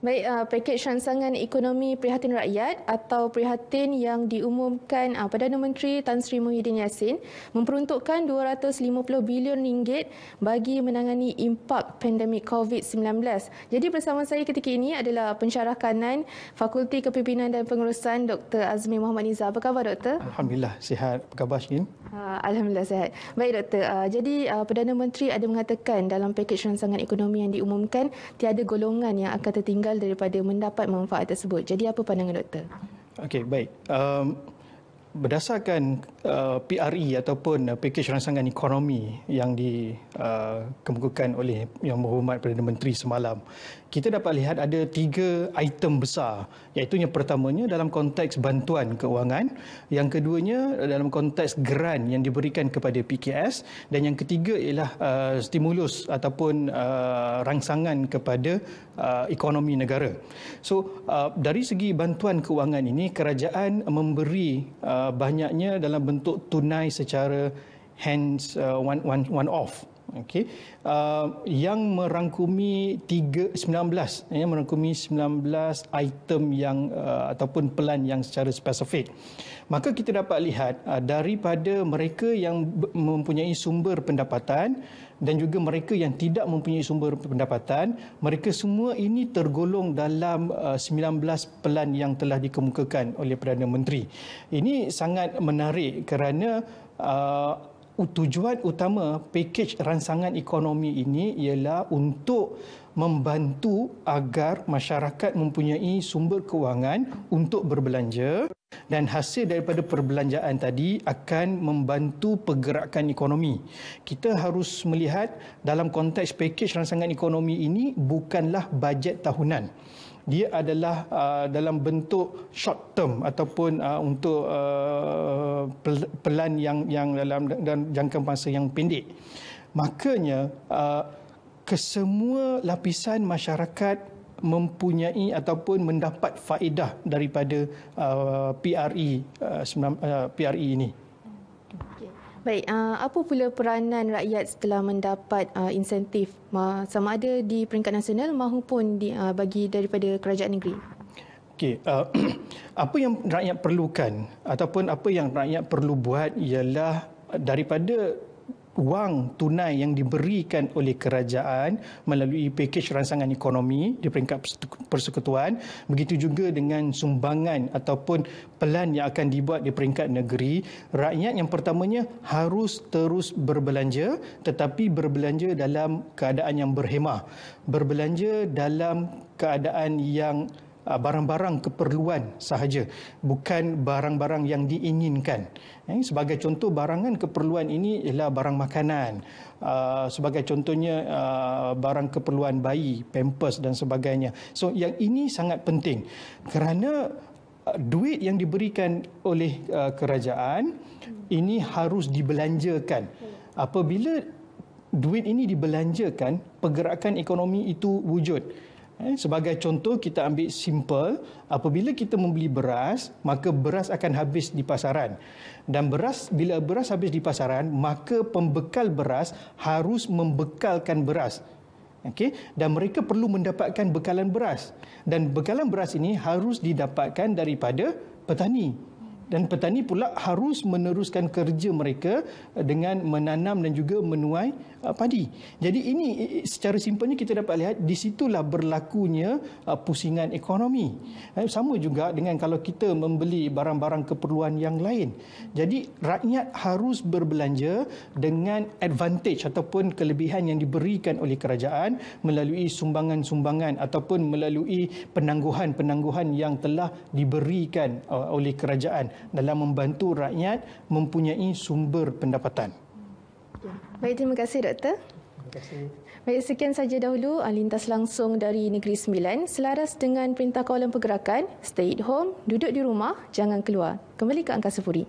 Baik, pakej rangsangan ekonomi prihatin rakyat atau prihatin yang diumumkan Perdana Menteri Tan Sri Muhyiddin Yassin memperuntukkan RM250 bilion bagi menangani impak pandemik COVID-19. Jadi bersama saya ketika ini adalah pensyarah kanan Fakulti Kepimpinan dan Pengurusan Dr. Azmi Muhammad Nizar. Apa khabar, Doktor? Alhamdulillah, sihat. Apa khabar, Shin? Alhamdulillah sihat. Baik, Doktor. Jadi Perdana Menteri ada mengatakan dalam pakej rangsangan ekonomi yang diumumkan tiada golongan yang akan tertinggal daripada mendapat manfaat tersebut. Jadi apa pandangan Doktor? Okey, baik. Berdasarkan PRE ataupun pakej rangsangan ekonomi yang dikemukakan oleh Yang Berhormat Perdana Menteri semalam, kita dapat lihat ada 3 item besar, iaitu yang pertamanya dalam konteks bantuan keuangan, yang keduanya dalam konteks geran yang diberikan kepada PKS, dan yang ketiga ialah stimulus ataupun rangsangan kepada ekonomi negara. So dari segi bantuan keuangan ini, kerajaan memberi banyaknya dalam bentuk tunai secara hands one off. Okey, yang merangkumi 19 item yang ataupun pelan yang secara spesifik. Maka kita dapat lihat daripada mereka yang mempunyai sumber pendapatan dan juga mereka yang tidak mempunyai sumber pendapatan, mereka semua ini tergolong dalam 19 pelan yang telah dikemukakan oleh Perdana Menteri. Ini sangat menarik kerana tujuan utama pakej rangsangan ekonomi ini ialah untuk membantu agar masyarakat mempunyai sumber kewangan untuk berbelanja, dan hasil daripada perbelanjaan tadi akan membantu pergerakan ekonomi. Kita harus melihat dalam konteks pakej rangsangan ekonomi ini bukanlah bajet tahunan. Dia adalah dalam bentuk short term ataupun untuk pelan yang dalam jangka masa yang pendek. Makanya kesemua lapisan masyarakat mempunyai ataupun mendapat faedah daripada PRE ini. Baik, apa pula peranan rakyat setelah mendapat insentif sama ada di peringkat nasional maupun bagi daripada kerajaan negeri? Okey, apa yang rakyat perlukan ataupun apa yang rakyat perlu buat ialah daripada wang tunai yang diberikan oleh kerajaan melalui pakej rangsangan ekonomi di peringkat persekutuan, begitu juga dengan sumbangan ataupun pelan yang akan dibuat di peringkat negeri, rakyat yang pertamanya harus terus berbelanja, tetapi berbelanja dalam keadaan yang berhemah, berbelanja dalam keadaan yang barang-barang keperluan sahaja, bukan barang-barang yang diinginkan. Sebagai contoh, barangan keperluan ini ialah barang makanan, sebagai contohnya barang keperluan bayi, pampers dan sebagainya. So yang ini sangat penting kerana duit yang diberikan oleh kerajaan ini harus dibelanjakan. Apabila duit ini dibelanjakan, pergerakan ekonomi itu wujud. Sebagai contoh, kita ambil simple, apabila kita membeli beras, maka beras akan habis di pasaran. Dan bila beras habis di pasaran, maka pembekal beras harus membekalkan beras. Okey, dan mereka perlu mendapatkan bekalan beras. Dan bekalan beras ini harus didapatkan daripada petani. Dan petani pula harus meneruskan kerja mereka dengan menanam dan juga menuai padi. Jadi ini secara simpelnya kita dapat lihat di situlah berlakunya pusingan ekonomi. Sama juga dengan kalau kita membeli barang-barang keperluan yang lain. Jadi rakyat harus berbelanja dengan advantage ataupun kelebihan yang diberikan oleh kerajaan melalui sumbangan-sumbangan ataupun melalui penangguhan-penangguhan yang telah diberikan oleh kerajaan dalam membantu rakyat mempunyai sumber pendapatan. Baik, terima kasih Doktor. Terima kasih. Baik, sekian saja dahulu lintas langsung dari Negeri Sembilan. Selaras dengan Perintah Kawalan Pergerakan, stay at home, duduk di rumah, jangan keluar. Kembali ke Angkasa Puri.